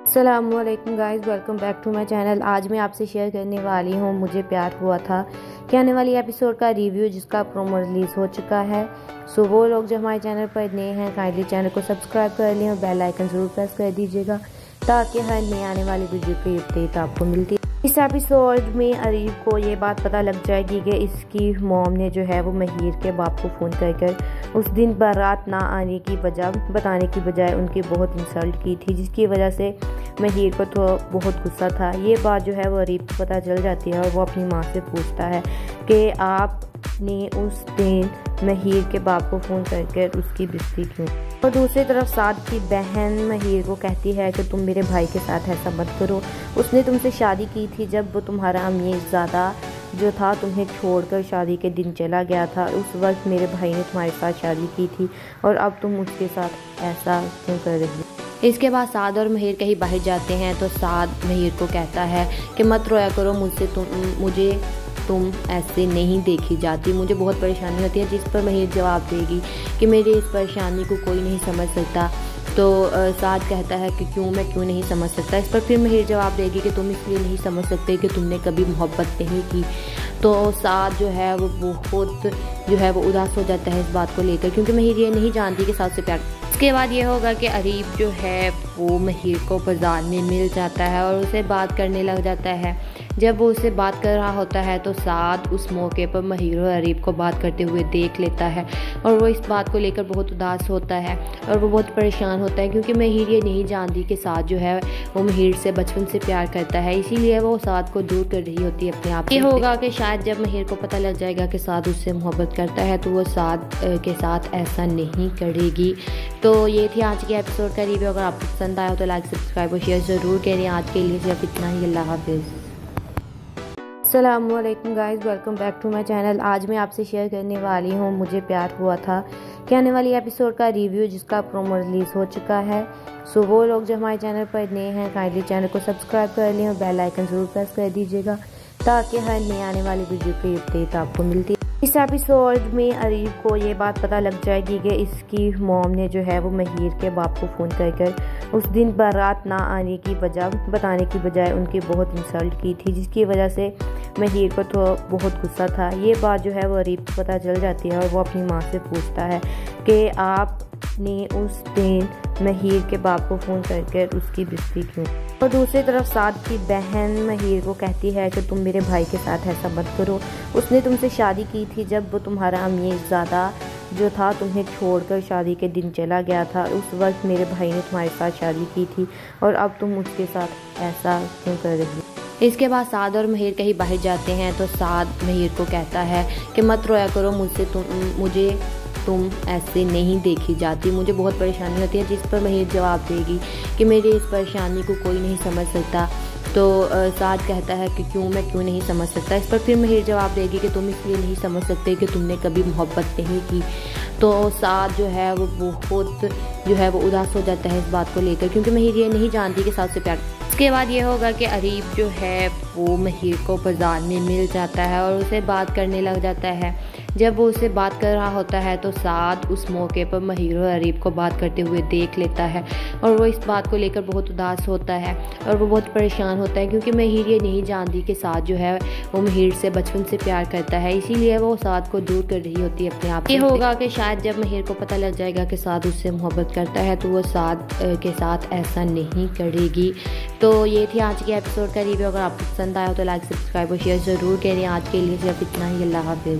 अस्सलामुअलैकुम guys, welcome back to my channel. आज मैं आपसे शेयर करने वाली हूँ मुझे प्यार हुआ था कि आने वाली एपिसोड का रिव्यू, जिसका प्रोमो रिलीज़ हो चुका है। सो वो लोग जो हमारे चैनल पर नए हैं काइंडली चैनल को सब्सक्राइब कर लें और बेल आइकन ज़रूर प्रेस कर दीजिएगा ताकि हर नई आने वाली वीडियो की अपडेट आपको मिलती है। इस एपिसोड में अरीब को ये बात पता लग जाएगी कि इसकी मॉम ने जो है वो महीर के बाप को फ़ोन कर उस दिन बारात ना आने की वजह बताने की बजाय उनकी बहुत इंसल्ट की थी, जिसकी वजह से महीर को तो बहुत गुस्सा था। ये बात जो है वो अरीब को पता चल जाती है और वो अपनी माँ से पूछता है कि आपने उस दिन महीर के बाप को फ़ोन कर उसकी बेइज्जती क्यों। और दूसरी तरफ साद की बहन महीर को कहती है कि तुम मेरे भाई के साथ ऐसा मत करो, उसने तुमसे शादी की थी जब वो तुम्हारा अमीरज़ादा जो था तुम्हें छोड़कर शादी के दिन चला गया था। उस वक्त मेरे भाई ने तुम्हारे साथ शादी की थी और अब तुम उसके साथ ऐसा क्यों कर रही हो। इसके बाद साद और महीर कहीं बाहर जाते हैं तो साद महीर को कहता है कि मत रोया करो मुझसे, तुम ऐसे नहीं देखी जाती, मुझे बहुत परेशानी होती है। जिस पर महीर जवाब देगी कि मेरी इस परेशानी को कोई नहीं समझ सकता। तो साद कहता है कि मैं क्यों नहीं समझ सकता। इस पर फिर महीर जवाब देगी कि तुम इसलिए नहीं समझ सकते कि तुमने कभी मोहब्बत नहीं की। तो साद जो है वो बहुत वो उदास हो जाता है इस बात को लेकर, क्योंकि महीर ये नहीं जानती कि साद से प्यार। इसके बाद ये होगा कि अरीब जो है वो महीर को बाजार में मिल जाता है और उसे बात करने लग जाता है। जब वो उससे बात कर रहा होता है तो साद उस मौके पर महीर और अरीब को बात करते हुए देख लेता है और वो इस बात को लेकर बहुत उदास होता है और वो बहुत परेशान होता है, क्योंकि महीर ये नहीं जानती कि साद जो है वो महीर से बचपन से प्यार करता है, इसीलिए वो साद को दूर कर रही होती है अपने आप। ये होगा कि शायद जब महीर को पता लग जाएगा कि साद उससे मोहब्बत करता है तो वो साद के साथ ऐसा नहीं करेगी। तो ये थी आज के एपिसोड का रिव्यू। अगर आपको पसंद आया तो लाइक, सब्सक्राइब और शेयर ज़रूर करें। आज के लिए सिर्फ इतना ही। अल्लाह हाफिज़। अस्सलामुअलैकुम guys, welcome back to my channel. आज मैं आपसे शेयर करने वाली हूँ मुझे प्यार हुआ था कि आने वाली एपिसोड का रिव्यू, जिसका प्रोमो रिलीज़ हो चुका है। सो वो लोग जो हमारे चैनल पर नए हैं काइंडली चैनल को सब्सक्राइब कर लें और बेल आइकन ज़रूर प्रेस कर दीजिएगा ताकि हर नई आने वाली वीडियो की अपडेट आपको मिलती है। इस एपिसोड में अरीब को ये बात पता लग जाएगी कि इसकी मॉम ने जो है वो महर के बाप को फ़ोन कर उस दिन बारात ना आने की वजह बताने की बजाय उनकी बहुत इंसल्ट की थी, जिसकी वजह से महर को तो बहुत गुस्सा था। ये बात जो है वो अरीब को पता चल जाती है और वो अपनी माँ से पूछता है कि आपने उस दिन महर के बाप को फ़ोन कर उसकी बेइज्जती क्यों। और दूसरी तरफ साद की बहन महर को कहती है कि तुम मेरे भाई के साथ ऐसा मत करो, उसने तुमसे शादी की थी जब वो तुम्हारा अमीर ज़्यादा जो था तुम्हें छोड़कर शादी के दिन चला गया था। उस वक्त मेरे भाई ने तुम्हारे साथ शादी की थी और अब तुम उसके साथ ऐसा क्यों कर रही हो। इसके बाद साद और महर कहीं बाहर जाते हैं तो साद महर को कहता है कि मत रोया करो मुझसे, तुम ऐसे नहीं देखी जाती, मुझे बहुत परेशानी होती है। जिस पर महर जवाब देगी कि मेरी इस परेशानी को कोई नहीं समझ सकता। तो साद कहता है कि मैं क्यों नहीं समझ सकता। इस पर फिर महर जवाब देगी कि तुम इसलिए नहीं समझ सकते कि तुमने कभी मोहब्बत नहीं की। तो साद जो है वो बहुत जो है वो उदास हो जाता है इस बात को लेकर, क्योंकि महर ये नहीं जानती कि साद से प्यार। इसके बाद ये होगा कि अरीब जो है वो महर को बाजार में मिल जाता है और उसे बात करने लग जाता है। जब वो उससे बात कर रहा होता है तो साद उस मौके पर महर और अरीब को बात करते हुए देख लेता है और वो इस बात को लेकर बहुत उदास होता है और वो बहुत परेशान होता है, क्योंकि महर ये नहीं जानती कि साद जो है वो महर से बचपन से प्यार करता है, इसीलिए वो साद को दूर कर रही होती है अपने आप से। ये होगा कि शायद जब महर को पता लग जाएगा कि साद उससे मोहब्बत करता है तो वो साद के साथ ऐसा नहीं करेगी। तो ये थी आज के एपिसोड का रिव्यू। अगर आपको पसंद आया तो लाइक, सब्सक्राइब और शेयर ज़रूर करें। आज के लिए सिर्फ इतना ही। अल्लाह हाफिज़।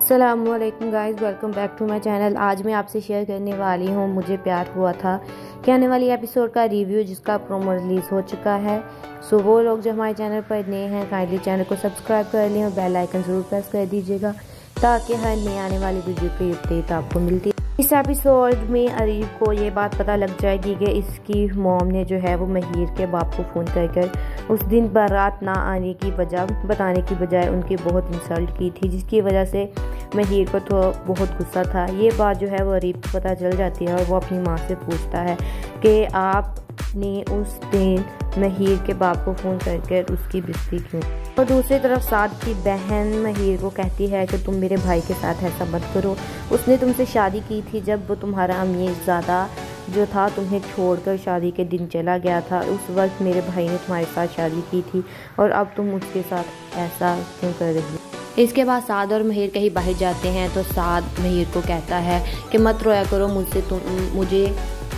अस्सलामुअलैकुम guys, welcome back to my channel. आज मैं आपसे शेयर करने वाली हूँ मुझे प्यार हुआ था कि आने वाली एपिसोड का रिव्यू, जिसका प्रोमो रिलीज़ हो चुका है। सो वो लोग जो हमारे चैनल पर नए हैं काइंडली चैनल को सब्सक्राइब कर लें और बेल आइकन ज़रूर प्रेस कर दीजिएगा ताकि हर नई आने वाली वीडियो की अपडेट आपको मिलती है। इस एपिसोड में अरीब को ये बात पता लग जाएगी कि इसकी मॉम ने जो है वो महर के बाप को फ़ोन कर उस दिन बारात ना आने की वजह बताने की बजाय उनकी बहुत इंसल्ट की थी, जिसकी वजह से महर को तो बहुत गुस्सा था। ये बात जो है वो अरीब को पता चल जाती है और वो अपनी माँ से पूछता है कि आपने उस दिन महर के बाप को फ़ोन कर उसकी बेइज्जती क्यों। और दूसरी तरफ साद की बहन महर को कहती है कि तुम मेरे भाई के साथ ऐसा मत करो, उसने तुमसे शादी की थी जब वो तुम्हारा अमीर ज़्यादा जो था तुम्हें छोड़कर शादी के दिन चला गया था। उस वक्त मेरे भाई ने तुम्हारे साथ शादी की थी और अब तुम उसके साथ ऐसा क्यों कर रही हो। इसके बाद साद और महर कहीं बाहर जाते हैं तो साद महर को कहता है कि मत रोया करो मुझसे,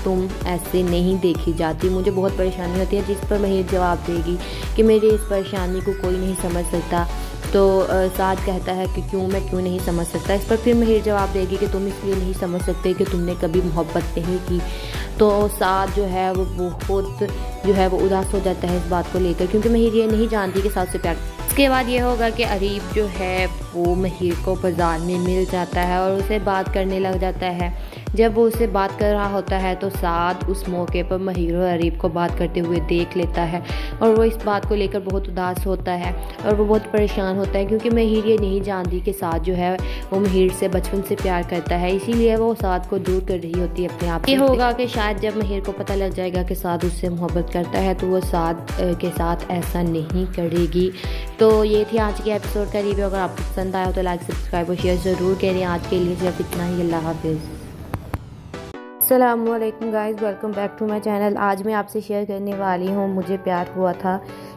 तुम ऐसे नहीं देखी जाती, मुझे बहुत परेशानी होती है। जिस पर महर जवाब देगी कि मेरी इस परेशानी को कोई नहीं समझ सकता। तो साद कहता है कि मैं क्यों नहीं समझ सकता। इस पर फिर महर जवाब देगी कि तुम इसलिए नहीं समझ सकते कि तुमने कभी मोहब्बत नहीं की। तो साद जो है वो बहुत जो है वो उदास हो जाता है इस बात को लेकर, क्योंकि महर ये नहीं जानती कि साद से प्यार। इसके बाद ये होगा कि अरीब जो है वो महर को बाजार में मिल जाता है और उसे बात करने लग जाता है। जब वो उससे बात कर रहा होता है तो साद उस मौके पर महर और अरीब को बात करते हुए देख लेता है और वो इस बात को लेकर बहुत उदास होता है और वो बहुत परेशान होता है, क्योंकि महर ये नहीं जानती कि साद जो है वो महर से बचपन से प्यार करता है, इसीलिए वो साद को दूर कर रही होती है अपने आप से। ये होगा कि शायद जब महर को पता लग जाएगा कि साद उससे मोहब्बत करता है तो वो साद के साथ ऐसा नहीं करेगी। तो ये थी आज के एपिसोड का रिव्यू। अगर आपको पसंद आया तो लाइक, सब्सक्राइब और शेयर ज़रूर करें। आज के लिए सिर्फ इतना ही। अल्लाह हाफिज़। अस्सलामुअलैकुम guys, welcome back to my channel. आज मैं आपसे शेयर करने वाली हूँ मुझे प्यार हुआ था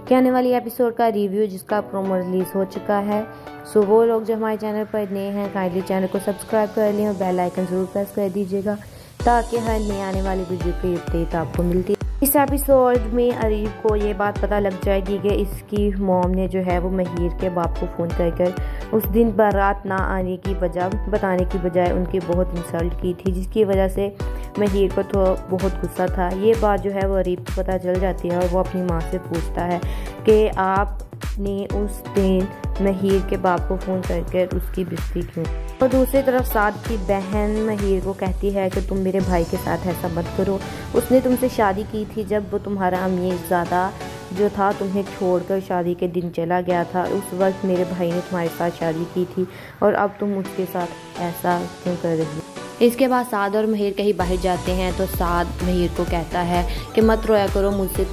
कि आने वाली एपिसोड का रिव्यू, जिसका प्रोमो रिलीज़ हो चुका है। सो वो लोग जो हमारे चैनल पर नए हैं काइंडली चैनल को सब्सक्राइब कर लें और बेल आइकन ज़रूर प्रेस कर दीजिएगा ताकि हर नई आने वाली वीडियो की अपडेट आपको मिलती है। इस एपिसोड में अरीब को ये बात पता लग जाएगी कि इसकी मॉम ने जो है वो महर के बाप को फ़ोन कर उस दिन बारात ना आने की वजह बताने की बजाय उनकी बहुत इंसल्ट की थी, जिसकी वजह से महर को तो बहुत गुस्सा था। ये बात जो है वो अरीब को पता चल जाती है और वो अपनी माँ से पूछता है कि आपने उस दिन महर के बाप को फ़ोन कर उसकी बेइज्जती क्यों। और दूसरी तरफ साद की बहन महर को कहती है कि तुम मेरे भाई के साथ ऐसा मत करो, उसने तुमसे शादी की थी जब वो तुम्हारा अमीर ज़्यादा जो था तुम्हें छोड़कर शादी के दिन चला गया था। उस वक्त मेरे भाई ने तुम्हारे साथ शादी की थी और अब तुम उसके साथ ऐसा क्यों कर रही हो। इसके बाद साद और महर कहीं बाहर जाते हैं तो साद महर को कहता है कि मत रोया करो मुझसे,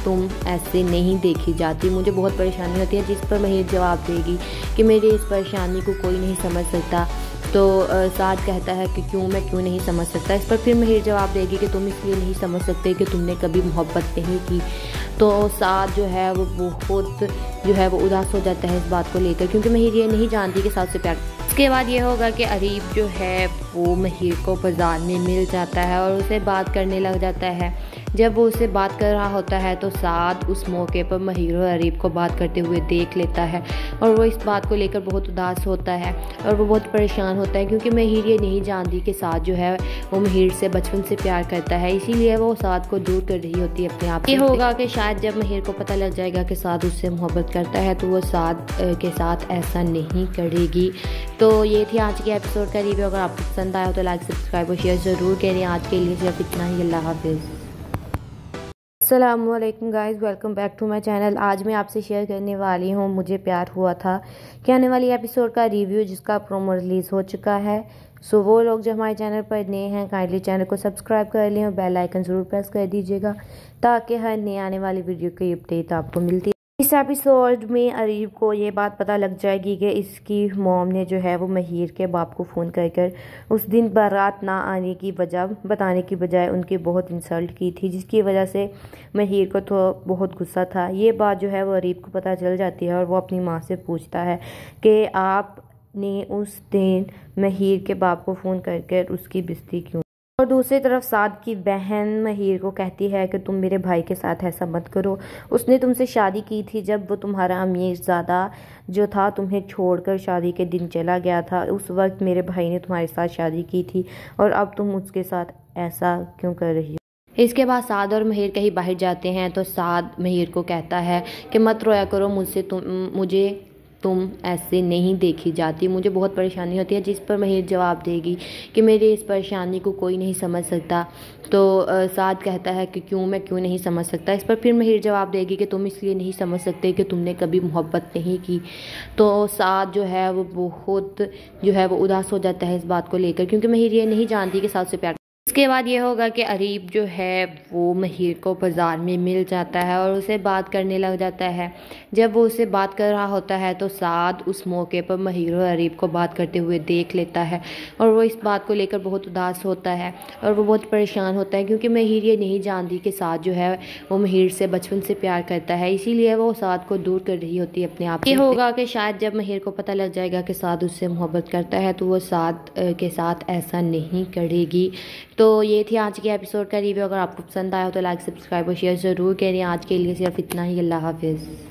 तुम ऐसे नहीं देखी जाती, मुझे बहुत परेशानी होती है। जिस पर महिर जवाब देगी कि मेरी इस परेशानी को कोई नहीं समझ सकता। तो साद कहता है कि क्यों नहीं समझ सकता। इस पर फिर महिर जवाब देगी कि तुम इसलिए नहीं समझ सकते कि तुमने कभी मोहब्बत नहीं की। तो साद जो है वो बहुत उदास हो जाता है इस बात को लेकर, क्योंकि महिर ये नहीं जानती कि साद से प्यार। इसके बाद ये होगा कि अरीब जो है वो महिर को बाज़ार में मिल जाता है और उसे बात करने लग जाता है। जब वो उससे बात कर रहा होता है तो साद उस मौके पर महिर और अरीब को बात करते हुए देख लेता है और वो इस बात को लेकर बहुत उदास होता है और वो बहुत परेशान होता है, क्योंकि महिर ये नहीं जानती कि साद जो है वो महिर से बचपन से प्यार करता है, इसीलिए वो साद को दूर कर रही होती है अपने आप से। ये होगा कि शायद जब महिर को पता लग जाएगा कि साद उससे मोहब्बत करता है तो वो साद के साथ ऐसा नहीं करेगी। तो ये थी आज के एपिसोड का रिव्यू। अगर आपको पसंद आया हो तो लाइक, सब्सक्राइब और शेयर ज़रूर करें। आज के लिए सिर्फ इतना ही। अल्लाह हाफिज़। अस्सलामुअलैकुम guys, welcome back to my channel. आज मैं आपसे शेयर करने वाली हूँ मुझे प्यार हुआ था कि आने वाली एपिसोड का रिव्यू, जिसका प्रोमो रिलीज़ हो चुका है। सो वो लोग जो हमारे चैनल पर नए हैं काइंडली चैनल को सब्सक्राइब कर लें और बेल आइकन ज़रूर प्रेस कर दीजिएगा ताकि हर नए आने वाली वीडियो की अपडेट आपको मिलती है। इस एपिसोड में अरीब को ये बात पता लग जाएगी कि इसकी मॉम ने जो है वो महिर के बाप को फ़ोन कर उस दिन बारात ना आने की वजह बताने की बजाय उनकी बहुत इंसल्ट की थी, जिसकी वजह से महिर को तो बहुत गुस्सा था। ये बात जो है वो अरीब को पता चल जाती है और वो अपनी माँ से पूछता है कि आपने उस दिन महिर के बाप को फ़ोन कर उसकी बेइज्जती क्यों। और दूसरी तरफ साद की बहन महिर को कहती है कि तुम मेरे भाई के साथ ऐसा मत करो, उसने तुमसे शादी की थी जब वो तुम्हारा अमीरज़ादा जो था तुम्हें छोड़कर शादी के दिन चला गया था। उस वक्त मेरे भाई ने तुम्हारे साथ शादी की थी और अब तुम उसके साथ ऐसा क्यों कर रही हो। इसके बाद साद और महिर कहीं बाहर जाते हैं तो साद महिर को कहता है कि मत रोया करो, मुझे तुम ऐसे नहीं देखी जाती, मुझे बहुत परेशानी होती है। जिस पर महिर जवाब देगी कि मेरी इस परेशानी को कोई नहीं समझ सकता। तो साद कहता है कि क्यों नहीं समझ सकता। इस पर फिर महिर जवाब देगी कि तुम इसलिए नहीं समझ सकते कि तुमने कभी मोहब्बत नहीं की। तो साद जो है वो बहुत उदास हो जाता है इस बात को लेकर, क्योंकि महिर ये नहीं जानती कि साद से प्यार। इसके बाद ये होगा कि अरीब जो है वो महिर को बाज़ार में मिल जाता है और उसे बात करने लग जाता है। जब वो उससे बात कर रहा होता है तो साद उस मौके पर महिर और अरीब को बात करते हुए देख लेता है और वो इस बात को लेकर बहुत उदास होता है और वो बहुत परेशान होता है, क्योंकि महिर ये नहीं जानती कि साद जो है वो महिर से बचपन से प्यार करता है, इसीलिए वो साद को दूर कर रही होती है अपने आप से। ये होगा कि शायद जब महिर को पता लग जाएगा कि साद उससे मोहब्बत करता है तो वो साद के साथ ऐसा नहीं करेगी। तो ये थी आज के एपिसोड का रिव्यू। अगर आपको पसंद आया हो तो लाइक, सब्सक्राइब और शेयर ज़रूर करें। आज के लिए सिर्फ इतना ही। अल्लाह हाफिज़।